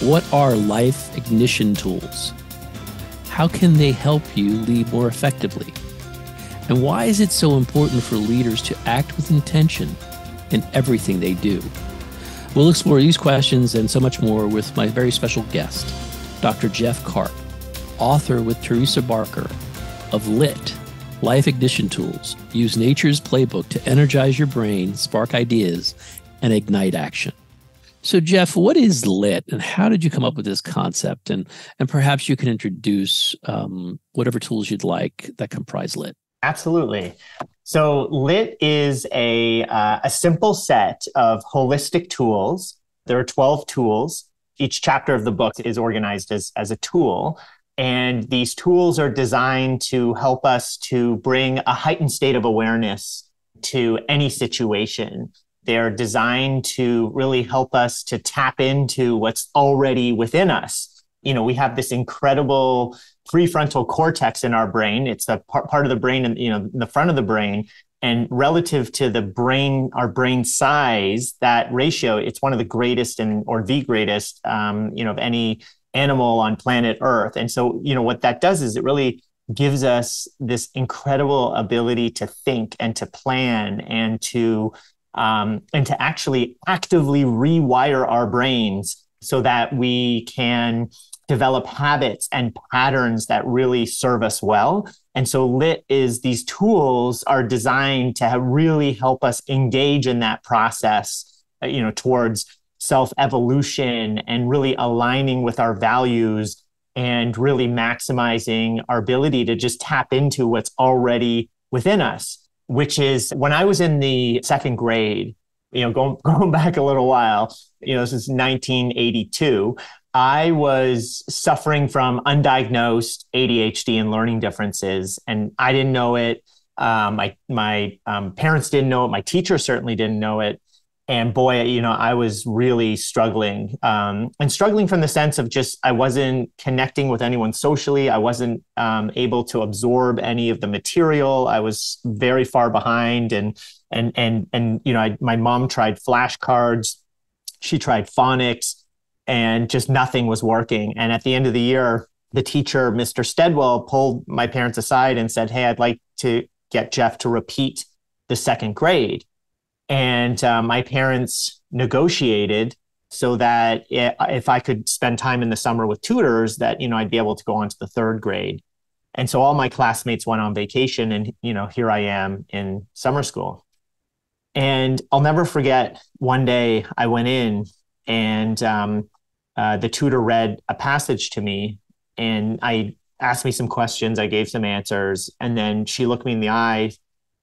What are life ignition tools? How can they help you lead more effectively? And why is it so important for leaders to act with intention in everything they do? We'll explore these questions and so much more with my very special guest, Dr. Jeff Karp, author with Teresa Barker of LIT, Life Ignition Tools. Use nature's playbook to energize your brain, spark ideas, and ignite action. So, Jeff, what is LIT and how did you come up with this concept? And perhaps you can introduce whatever tools you'd like that comprise LIT. Absolutely. So LIT is a simple set of holistic tools. There are 12 tools. Each chapter of the book is organized as a tool. And these tools are designed to help us to bring a heightened state of awareness to any situation. They're designed to really help us to tap into what's already within us. You know, we have this incredible prefrontal cortex in our brain. It's the part of the brain, in the front of the brain. And relative to the brain, our brain size, that ratio, it's one of the greatest or the greatest, of any animal on planet Earth. And so, what that does is it really gives us this incredible ability to think and to plan and to actually actively rewire our brains so that we can develop habits and patterns that really serve us well. And so LIT is these tools are designed to really help us engage in that process, towards self-evolution and really aligning with our values and really maximizing our ability to just tap into what's already within us, which is when I was in the second grade, going back a little while, this is 1982, I was suffering from undiagnosed ADHD and learning differences, and I didn't know it. My parents didn't know it. My teacher certainly didn't know it. And boy, I was really struggling, and struggling from the sense of just I wasn't connecting with anyone socially. I wasn't able to absorb any of the material. I was very far behind, and my mom tried flashcards, she tried phonics, and just nothing was working. And at the end of the year, the teacher, Mr. Steadwell, pulled my parents aside and said, "Hey, I'd like to get Jeff to repeat the second grade." And my parents negotiated so that if I could spend time in the summer with tutors, that, I'd be able to go on to the third grade. And so all my classmates went on vacation and, here I am in summer school. And I'll never forget one day I went in and the tutor read a passage to me and I asked me some questions. I gave some answers. And then she looked me in the eye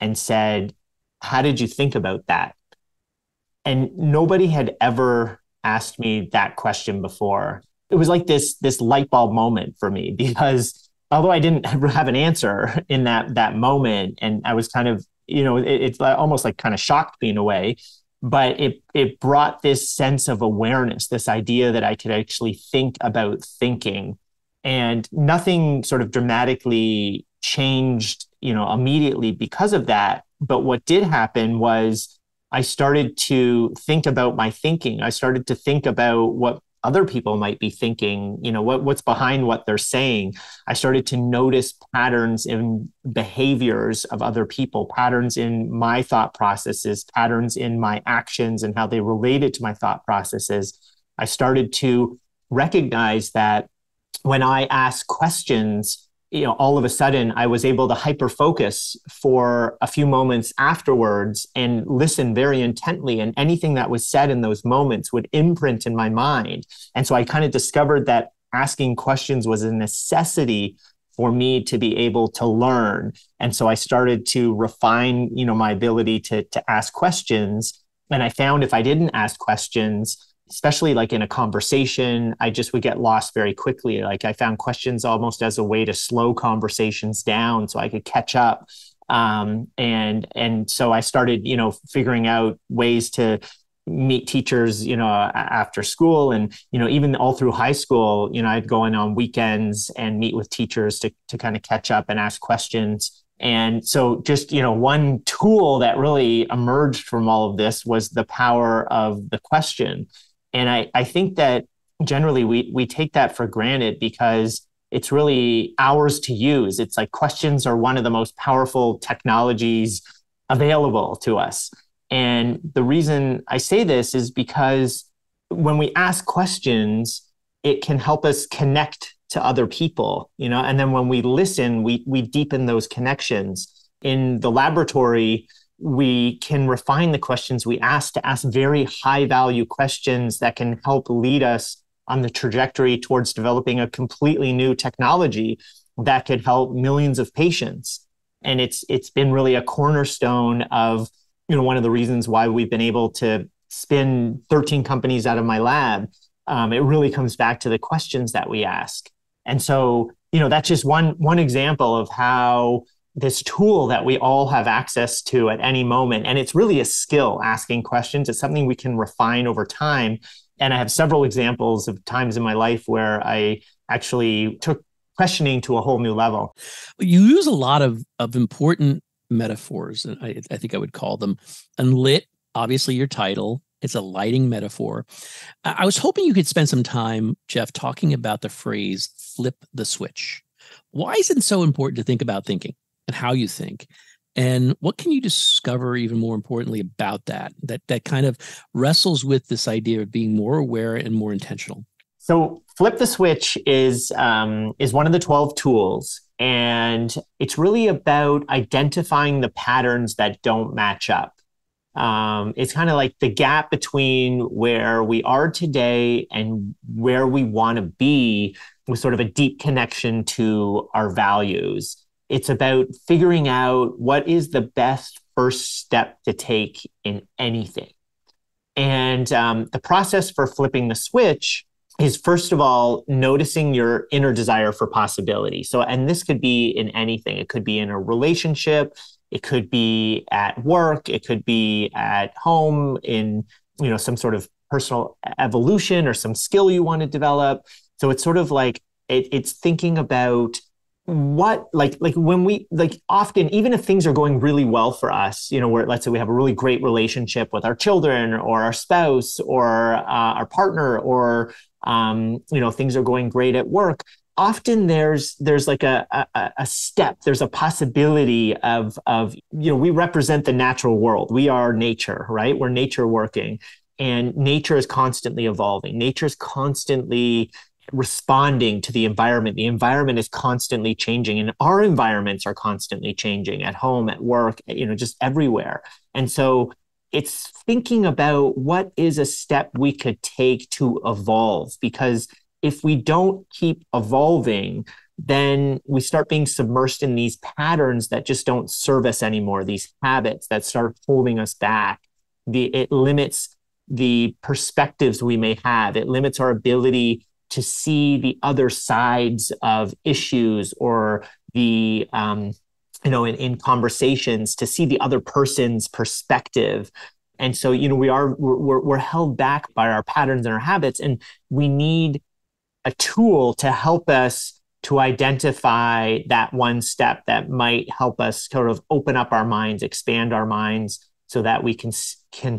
and said, "How did you think about that?" And nobody had ever asked me that question before. It was like this light bulb moment for me, because although I didn't have an answer in that moment, and I was kind of, it's almost like kind of shocked me in a way, but it brought this sense of awareness, this idea that I could actually think about thinking, and nothing sort of dramatically changed, immediately because of that. But what did happen was I started to think about my thinking. I started to think about what other people might be thinking, what's behind what they're saying. I started to notice patterns in behaviors of other people, patterns in my thought processes, patterns in my actions and how they related to my thought processes. I started to recognize that when I asked questions, all of a sudden I was able to hyper focus for a few moments afterwards and listen very intently. And anything that was said in those moments would imprint in my mind. And so I kind of discovered that asking questions was a necessity for me to be able to learn. And so I started to refine, my ability to ask questions. And I found if I didn't ask questions, especially like in a conversation, I just would get lost very quickly. Like I found questions almost as a way to slow conversations down so I could catch up. And so I started, figuring out ways to meet teachers, after school, and, even all through high school, I'd go in on weekends and meet with teachers to kind of catch up and ask questions. And so just, one tool that really emerged from all of this was the power of the question. And I think that generally we take that for granted because it's really ours to use. It's like questions are one of the most powerful technologies available to us. And the reason I say this is because when we ask questions, it can help us connect to other people, and then when we listen, we deepen those connections. In the laboratory, we can refine the questions we ask to ask very high value questions that can help lead us on the trajectory towards developing a completely new technology that could help millions of patients. And it's been really a cornerstone of, one of the reasons why we've been able to spin 13 companies out of my lab. It really comes back to the questions that we ask. And so, that's just one example of how this tool that we all have access to at any moment. And it's really a skill, asking questions. It's something we can refine over time. And I have several examples of times in my life where I actually took questioning to a whole new level. You use a lot of important metaphors, and I think I would call them. And lit, obviously your title, it's a lighting metaphor. I was hoping you could spend some time, Jeff, talking about the phrase flip the switch. Why is it so important to think about thinking and how you think? And what can you discover, even more importantly, about that kind of wrestles with this idea of being more aware and more intentional? So flip the switch is one of the 12 tools. And it's really about identifying the patterns that don't match up. It's kind of like the gap between where we are today and where we want to be, with sort of a deep connection to our values. It's about figuring out what is the best first step to take in anything. And the process for flipping the switch is, first of all, noticing your inner desire for possibility. So, and this could be in anything. It could be in a relationship. It could be at work. It could be at home in, some sort of personal evolution or some skill you want to develop. So it's sort of like, it's thinking about what, like when we, like often, even if things are going really well for us, where let's say we have a really great relationship with our children or our spouse or our partner, or, things are going great at work. Often there's like a step, there's a possibility of, we represent the natural world. We are nature, right? We're nature working, and nature is constantly evolving. Nature's constantly responding to the environment. The environment is constantly changing, and our environments are constantly changing at home, at work, just everywhere. And so it's thinking about what is a step we could take to evolve, because if we don't keep evolving, then we start being submersed in these patterns that just don't serve us anymore, these habits that start holding us back. It limits the perspectives we may have. It limits our ability to see the other sides of issues, or the, in conversations, to see the other person's perspective. And so, we're held back by our patterns and our habits, and we need a tool to help us to identify that one step that might help us sort of open up our minds, expand our minds, so that we can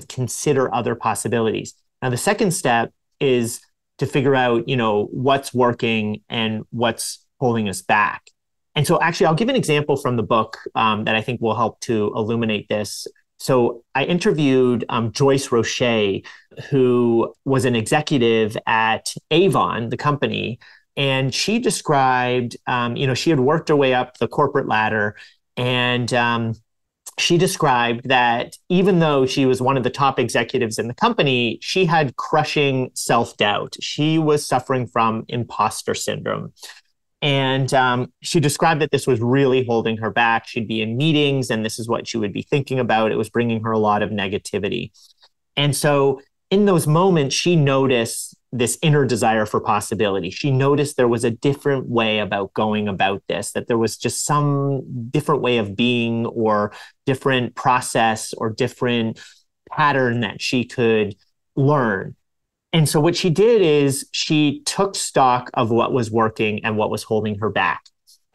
consider other possibilities. Now, the second step is to figure out, what's working and what's holding us back. And so actually, I'll give an example from the book that I think will help to illuminate this. So I interviewed Joyce Roche, who was an executive at Avon, the company, and she described, she had worked her way up the corporate ladder, and she described that even though she was one of the top executives in the company, she had crushing self-doubt. She was suffering from imposter syndrome. And she described that this was really holding her back. She'd be in meetings, and this is what she would be thinking about. It was bringing her a lot of negativity. And so in those moments, she noticed this inner desire for possibility. She noticed there was a different way about going about this, that there was just some different way of being, or different process, or different pattern that she could learn. And so what she did is she took stock of what was working and what was holding her back.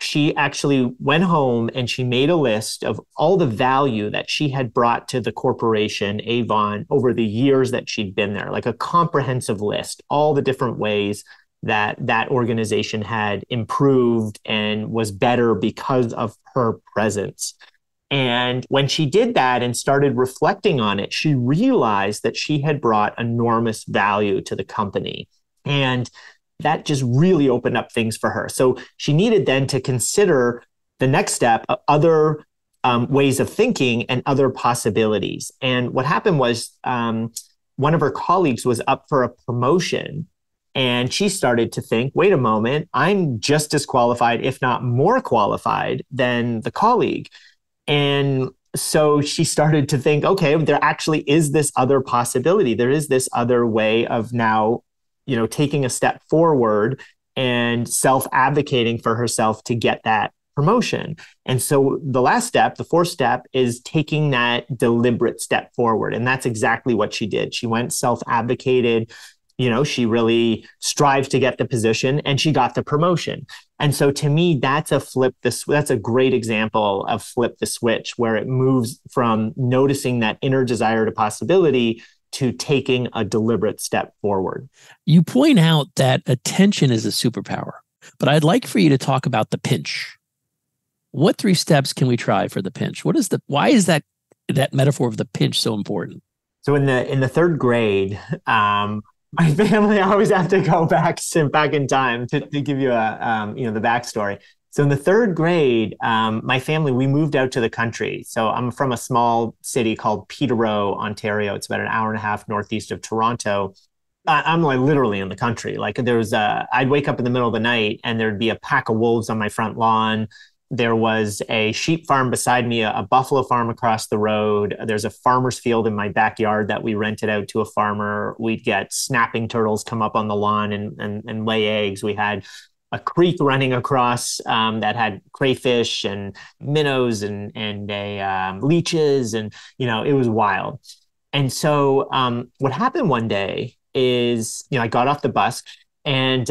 she actually went home and she made a list of all the value that she had brought to the corporation, Avon, over the years that she'd been there, like a comprehensive list, all the different ways that that organization had improved and was better because of her presence. And when she did that and started reflecting on it, she realized that she had brought enormous value to the company. And that just really opened up things for her. So she needed then to consider the next step, other ways of thinking and other possibilities. And what happened was one of her colleagues was up for a promotion. And she started to think, wait a moment, I'm just as qualified, if not more qualified than the colleague. And so she started to think, okay, there actually is this other possibility. There is this other way of now, taking a step forward and self-advocating for herself to get that promotion. And so the last step, the fourth step, is taking that deliberate step forward. And that's exactly what she did. She went self-advocated. She really strived to get the position and she got the promotion. And so to me, that's a great example of flip the switch, where it moves from noticing that inner desire to possibility to taking a deliberate step forward. You point out that attention is a superpower, but I'd like for you to talk about the pinch. What 3 steps can we try for the pinch? Why is that metaphor of the pinch so important? So in the third grade, my family, I always have to go back in time to give you the backstory. So in the third grade, my family, we moved out to the country. So I'm from a small city called Peterborough, Ontario. It's about an hour and a half northeast of Toronto. I'm like literally in the country. Like I'd wake up in the middle of the night and there'd be a pack of wolves on my front lawn. There was a sheep farm beside me, a buffalo farm across the road. There's a farmer's field in my backyard that we rented out to a farmer. We'd get snapping turtles come up on the lawn and lay eggs. We had a creek running across that had crayfish and minnows and leeches. And, it was wild. And so what happened one day is, I got off the bus and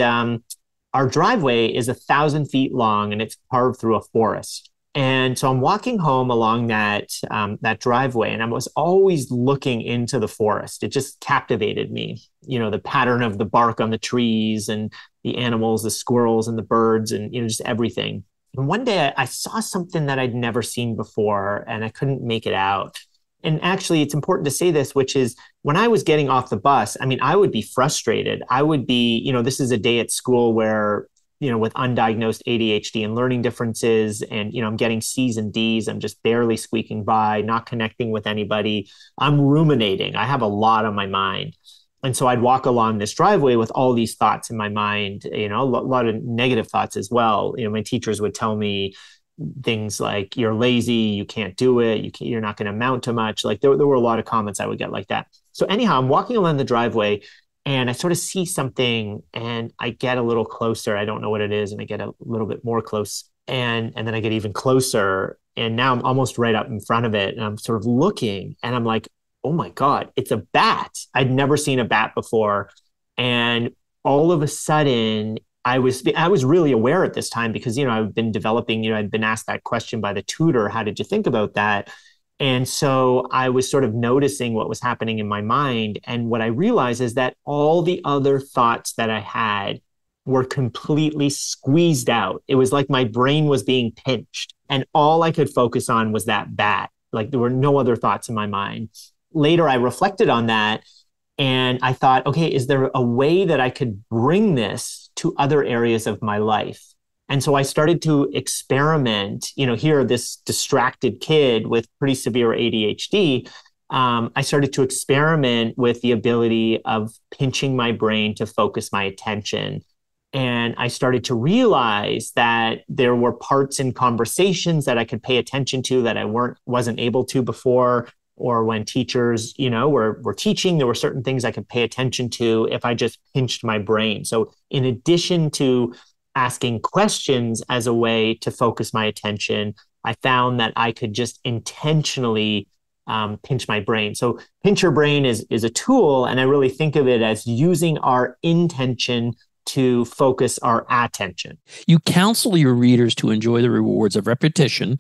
our driveway is 1,000 feet long and it's carved through a forest. And so I'm walking home along that driveway and I was always looking into the forest. It just captivated me, the pattern of the bark on the trees and the animals, the squirrels and the birds and, just everything. And one day I saw something that I'd never seen before and I couldn't make it out. And actually, it's important to say this, which is when I was getting off the bus, I would be frustrated. I would be, this is a day at school where, with undiagnosed ADHD and learning differences and, I'm getting C's and D's, I'm just barely squeaking by, not connecting with anybody. I'm ruminating. I have a lot on my mind. And so I'd walk along this driveway with all these thoughts in my mind, a lot of negative thoughts as well. My teachers would tell me things like, you're lazy, you can't do it, you're not going to amount to much. Like there were a lot of comments I would get like that. So anyhow, I'm walking along the driveway and I sort of see something and I get a little closer. I don't know what it is. And I get a little bit more close and then I get even closer. And now I'm almost right up in front of it. And I'm sort of looking and I'm like, oh my God, it's a bat. I'd never seen a bat before. And all of a sudden, I was really aware at this time because, I've been developing, I'd been asked that question by the tutor, how did you think about that? And so I was sort of noticing what was happening in my mind. And what I realized is that all the other thoughts that I had were completely squeezed out. It was like my brain was being pinched and all I could focus on was that bat. Like there were no other thoughts in my mind. Later, I reflected on that and I thought, okay, is there a way that I could bring this to other areas of my life? And so I started to experiment, here, this distracted kid with pretty severe ADHD. I started to experiment with the ability of pinching my brain to focus my attention. And I started to realize that there were parts in conversations that I could pay attention to that I wasn't able to before. Or when teachers, were teaching, there were certain things I could pay attention to if I just pinched my brain. So in addition to asking questions as a way to focus my attention, I found that I could just intentionally pinch my brain. So pinch your brain is a tool, and I really think of it as using our intention to focus our attention. You counsel your readers to enjoy the rewards of repetition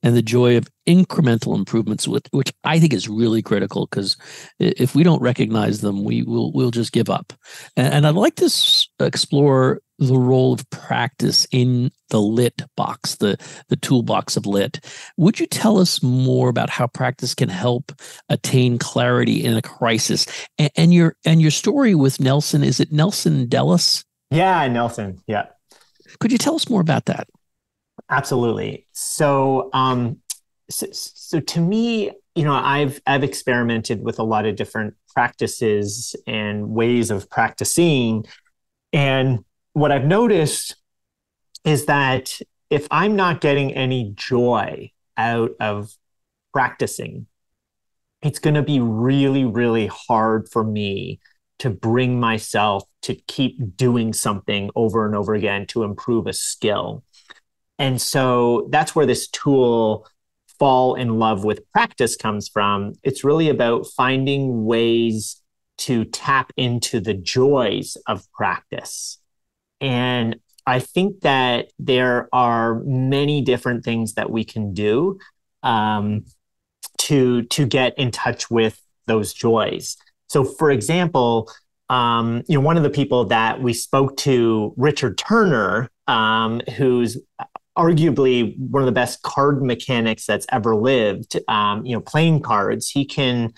and the joy of incremental improvements, which I think is really critical, because if we don't recognize them, we'll just give up. And I'd like to explore the role of practice in the lit box, the toolbox of lit. Would you tell us more about how practice can help attain clarity in a crisis? And your story with Nelson, is it Nelson Dellis? Yeah, Nelson. Yeah. Could you tell us more about that? Absolutely. So to me, I've experimented with a lot of different practices and ways of practicing. And what I've noticed is that if I'm not getting any joy out of practicing, it's going to be really, really hard for me to bring myself to keep doing something over and over again to improve a skill. And so that's where this tool, Fall in Love with Practice, comes from. It's really about finding ways to tap into the joys of practice. And I think that there are many different things that we can do to get in touch with those joys. So, for example, one of the people that we spoke to, Richard Turner, who's arguably one of the best card mechanics that's ever lived, playing cards. He can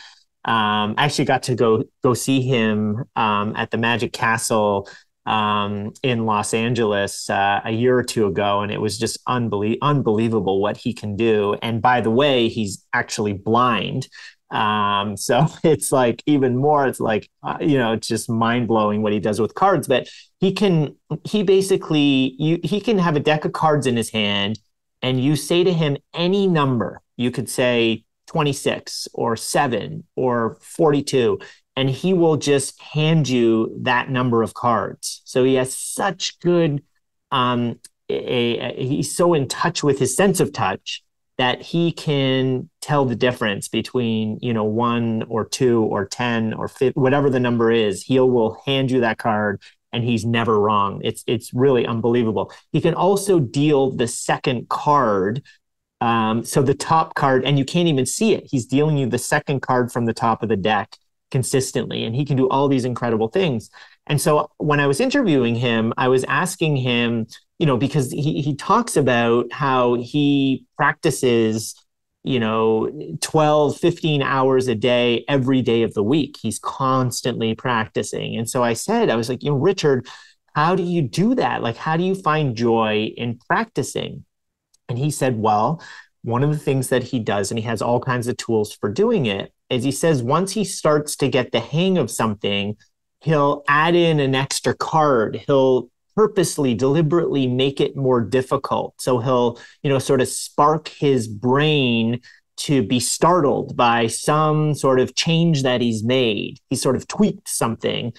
actually got to go see him at the Magic Castle in Los Angeles a year or two ago, and it was just unbelievable what he can do. And by the way, he's actually blind. So it's like even more, it's like, it's just mind blowing what he does with cards, but he can have a deck of cards in his hand, and you say to him any number. You could say 26 or 7 or 42, and he will just hand you that number of cards. So he has such good, he's so in touch with his sense of touch that he can tell the difference between, 1 or 2 or 10 or 50, whatever the number is. He will hand you that card, and he's never wrong. It's really unbelievable. He can also deal the second card. So the top card, and you can't even see it. He's dealing you the second card from the top of the deck consistently, and he can do all these incredible things. And so when I was interviewing him, I was asking him, because he talks about how he practices, 12, 15 hours a day, every day of the week. He's constantly practicing. And so I was like, Richard, how do you do that? Like, how do you find joy in practicing? And he said, well, one of the things that he does, and he has all kinds of tools for doing it, is he says once he starts to get the hang of something, he'll add in an extra card. He'll purposely, deliberately make it more difficult. So he'll, sort of spark his brain to be startled by some sort of change that he's made. He sort of tweaked something,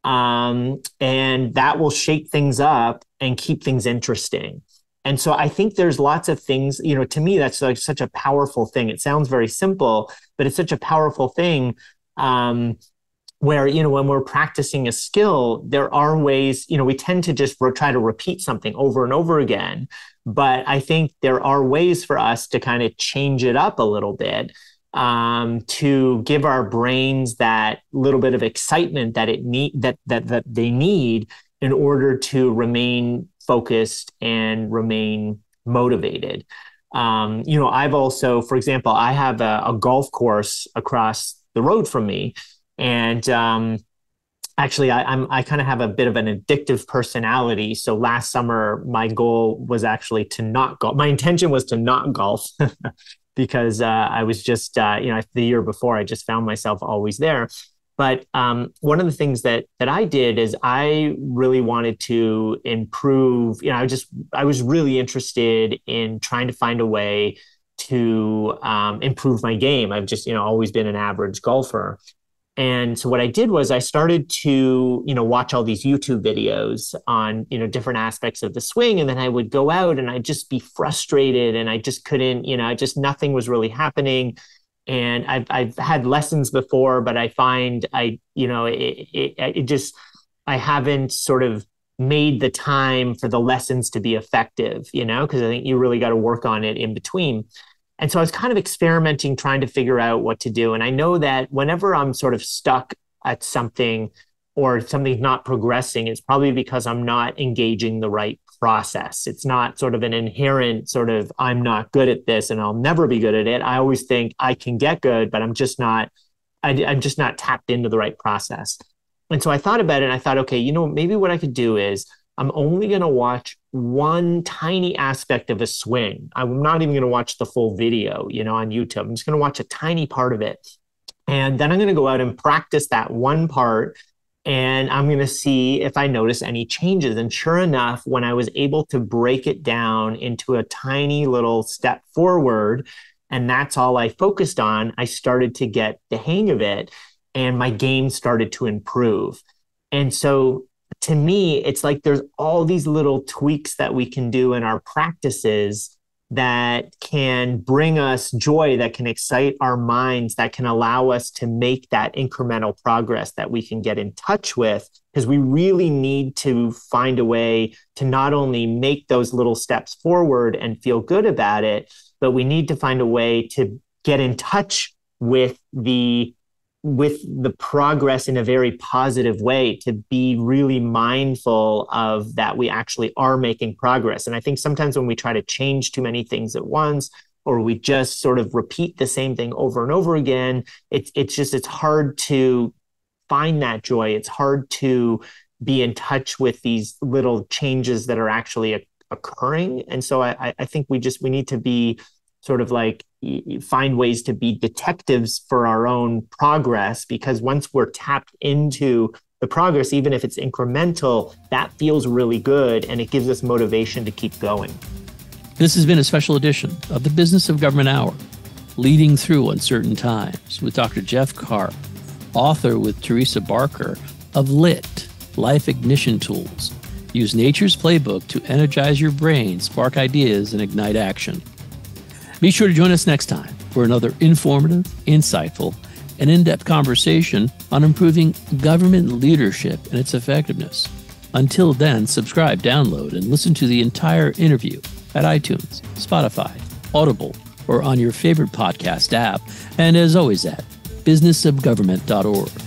and that will shake things up and keep things interesting. And so I think there's lots of things, to me, that's like such a powerful thing. It sounds very simple, but it's such a powerful thing where, when we're practicing a skill, there are ways, we tend to just try to repeat something over and over again. But I think there are ways for us to kind of change it up a little bit, to give our brains that little bit of excitement that that they need in order to remain focused and remain motivated. I've also, for example, I have a golf course across the road from me. And actually, I kind of have a bit of an addictive personality. So last summer, my goal was actually to not golf. My intention was to not golf because I was just, the year before, I just found myself always there. But one of the things that I did is I really wanted to improve. I was really interested in trying to find a way to improve my game. I've just, always been an average golfer. And so what I did was I started to, watch all these YouTube videos on, different aspects of the swing. And then I would go out and I'd just be frustrated and I just couldn't, nothing was really happening. And I've had lessons before, but I find I haven't sort of made the time for the lessons to be effective, because I think you really got to work on it in between. And so I was kind of experimenting, trying to figure out what to do. And I know that whenever I'm sort of stuck at something or something's not progressing, it's probably because I'm not engaging the right process. It's not sort of an inherent sort of, I'm not good at this and I'll never be good at it. I always think I can get good, but I'm just not tapped into the right process. And so I thought about it and I thought, okay, maybe what I could do is I'm only going to watch one tiny aspect of a swing. I'm not even going to watch the full video, on YouTube. I'm just going to watch a tiny part of it. And then I'm going to go out and practice that one part. And I'm going to see if I notice any changes. And sure enough, when I was able to break it down into a tiny little step forward, and that's all I focused on, I started to get the hang of it and my game started to improve. And so to me, it's like there's all these little tweaks that we can do in our practices that can bring us joy, that can excite our minds, that can allow us to make that incremental progress that we can get in touch with, because we really need to find a way to not only make those little steps forward and feel good about it, but we need to find a way to get in touch with the progress in a very positive way, to be really mindful of that we actually are making progress. And I think sometimes when we try to change too many things at once, or we just sort of repeat the same thing over and over again, it's hard to find that joy. It's hard to be in touch with these little changes that are actually occurring. And so I think we need to be sort of like find ways to be detectives for our own progress, because once we're tapped into the progress, even if it's incremental, that feels really good and it gives us motivation to keep going. This has been a special edition of the Business of Government Hour, Leading Through Uncertain Times, with Dr. Jeff Karp, author with Teresa Barker of LIT, Life Ignition Tools. Use nature's playbook to energize your brain, spark ideas, and ignite action. Be sure to join us next time for another informative, insightful, and in-depth conversation on improving government leadership and its effectiveness. Until then, subscribe, download, and listen to the entire interview at iTunes, Spotify, Audible, or on your favorite podcast app, and as always at businessofgovernment.org.